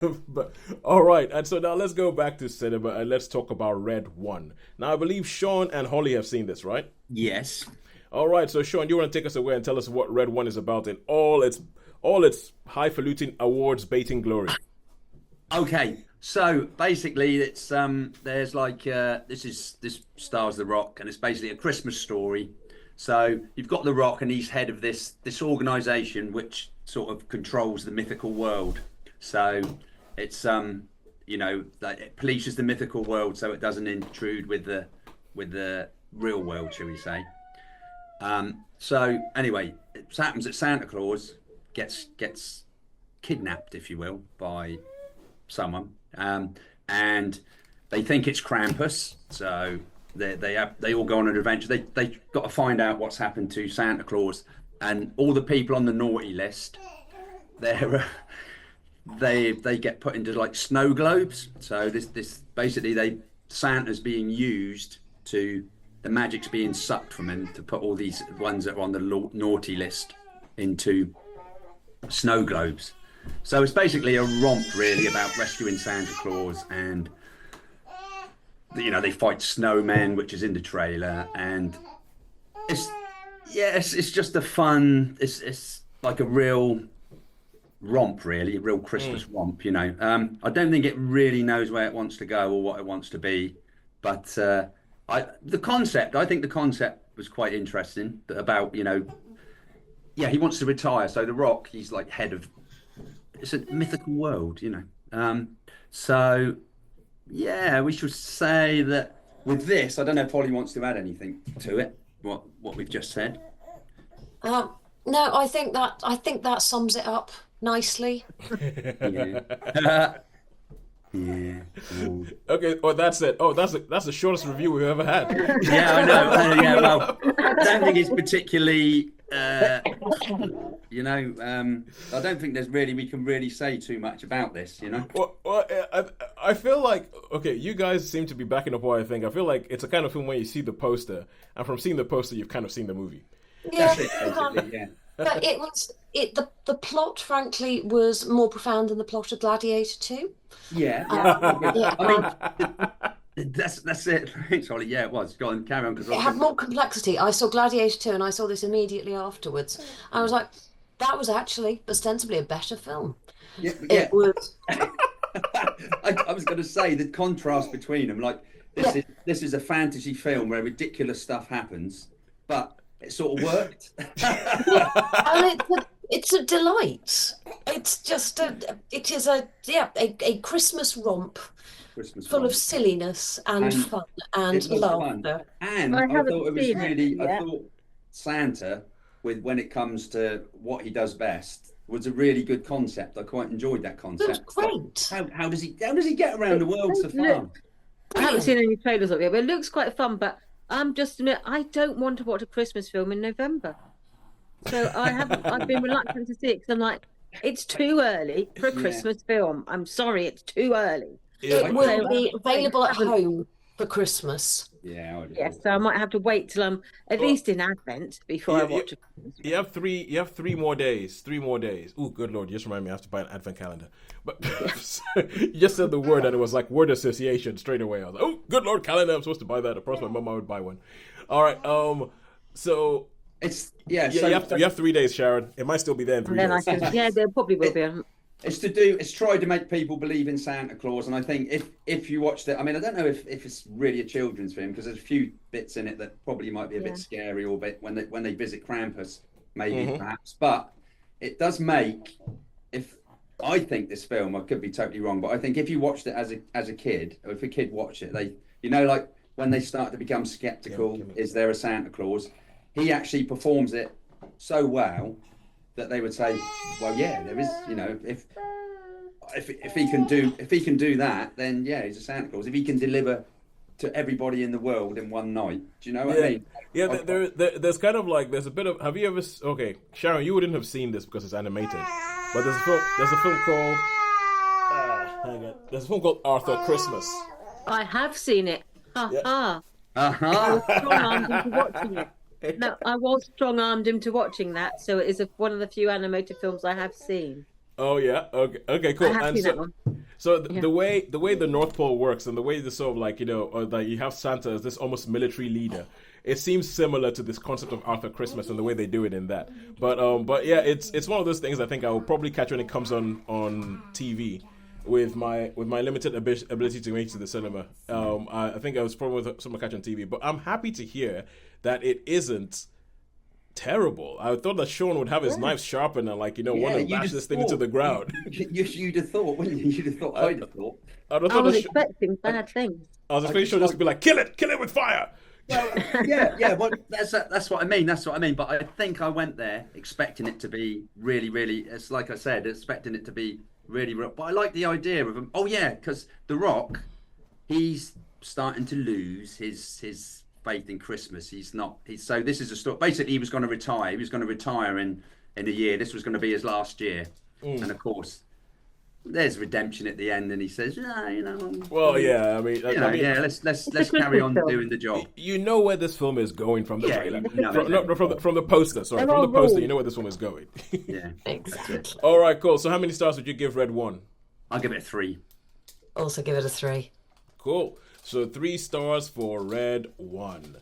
But all right, and so now let's go back to cinema and let's talk about Red One. Now I believe Sean and Holly have seen this, right? Yes. All right, so Sean, you want to take us away and tell us what Red One is about in all its highfalutin awards baiting glory. Okay. So basically, it's there's like this stars The Rock, and it's basically a Christmas story. So you've got The Rock, and he's head of this organization which sort of controls the mythical world. So it's like it polices the mythical world so it doesn't intrude with the real world, shall we say? So anyway, it happens that Santa Claus gets kidnapped, if you will, by someone, and they think it's Krampus. So they all go on an adventure. They got to find out what's happened to Santa Claus, and all the people on the naughty list. They're they get put into like snow globes. So this basically they Santa's being used to the magic's being sucked from him to put all these ones that are on the naughty list into snow globes. So it's basically a romp, really, about rescuing Santa Claus, and they fight snowmen, which is in the trailer, and it's it's just a fun. It's like a real romp, really, a real Christmas romp. I don't think it really knows where it wants to go or what it wants to be, but I think the concept was quite interesting. About yeah, he wants to retire. So The Rock, he's like head of it's a mythical world. So yeah, we should say that with this, I don't know if Holly wants to add anything to it. What we've just said. No, I think that sums it up nicely. Yeah. Yeah. Oh. Okay, well that's it. Oh, that's the shortest review we've ever had. Yeah, I know. Yeah, well, I don't think it's particularly. I don't think we can really say too much about this. I feel like okay, you guys seem to be backing up what I think. I feel like it's a kind of film where you see the poster, and from seeing the poster, you've kind of seen the movie. Yeah, That's it, basically. Yeah. but the plot, frankly, was more profound than the plot of Gladiator 2. Yeah. Yeah, I mean, that's it. Thanks, Holly. Yeah, it was. Go on, carry on, because it had more complexity. I saw Gladiator 2 and I saw this immediately afterwards. I was like, that was actually ostensibly a better film. yeah, yeah. It was. I was going to say the contrast between them. Like Yeah, this is a fantasy film where ridiculous stuff happens, but it sort of worked. and it's a delight. It is a Christmas romp Christmas full of one, silliness and and fun it and was fun. laughter. And I I haven't thought it was seen it really. I yet. thought Santa, with when it comes to what he does best, was a really good concept. I quite enjoyed that It was concept. But great. how does he get around the world so far? Look, I haven't Brilliant. seen any trailers of it, but it looks quite fun. But I'm just admit, I don't want to watch a Christmas film in November, so I haven't. I've been reluctant to see it because I'm like, it's too early for a Yeah, Christmas film. I'm sorry, it's too early. Yeah, It I, will So be I available at haven't. home for Christmas. yeah, I would have Yes, thought so I so. might have to wait till I'm at well, least in Advent before I you, you watch a Christmas you film. have three more days. 3 more days. Oh, good lord! You just remind me. I have to buy an advent calendar. But Yeah. you just said the word, and it was like word association straight away. I was like, oh, good lord, calendar! I'm supposed to buy that. I promised my mom I would buy one. All right. So It's yeah. yeah, you So have you have 3 days, Sharon. It might still be there in And three then I days. can, yeah, there probably will it, be. it's tried to make people believe in Santa Claus, and I think if you watched it, I mean, I don't know if it's really a children's film because there's a few bits in it that probably might be a bit Yeah. scary, or bit when they visit Krampus, maybe Hmm. perhaps, but it does make if I think this film, I could be totally wrong, but I think if you watched it as a kid, or if a kid watched it, they like when they start to become skeptical, is there a Santa Claus? He actually performs it so well that they would say, well, yeah, there is. If he can do that, then yeah, he's a Santa Claus. If he can deliver to everybody in the world in one night, do you know what I Yeah, mean? yeah. I, There's kind of like there's a bit of. Have you ever? Okay, Sharon, you wouldn't have seen this because it's animated, but there's a film. There's a film called. Hang on. There's a film called Arthur Christmas. I have seen it. Ha Yeah. ha. I uh-huh. was strong-armed into watching it. No, I was strong-armed into watching that, so it is one of the few animated films I have seen. Oh yeah. Okay. Cool. I have And seen that so, one. the way the North Pole works and the way the sort of like that you have Santa as this almost military leader. It seems similar to this concept of Arthur Christmas and the way they do it in that. But yeah, it's one of those things I think I will probably catch when it comes on TV. With my limited ability to make it to the cinema, I think I was probably with someone catch on TV. But I'm happy to hear that it isn't terrible. I thought that Sean would have his knife sharpened and want to bash this thing into the ground. You'd have thought, wouldn't you? You'd have thought. I'd have thought. I I was expecting bad things. I was expecting Sean just to be like, kill it with fire. Well, yeah. Well, that's what I mean. That's what I mean. But I think I went there expecting it to be really, really. It's like I said, expecting it to be really. But I like the idea of him. Oh yeah, because The Rock, he's starting to lose his faith in Christmas. So this is a story. Basically, he was going to retire. He was going to retire in a year. This was going to be his last year. And of course, there's redemption at the end, and he says, Well, yeah. I mean, let's carry on doing the job. You know where this film is going from the trailer, no. from the poster. Sorry, They're from the all poster, wrong. you know where this film is going. Yeah, Exactly. All right, cool. So, how many stars would you give Red 1? I'll give it a 3. Also give it a 3. Cool. So 3 stars for Red 1.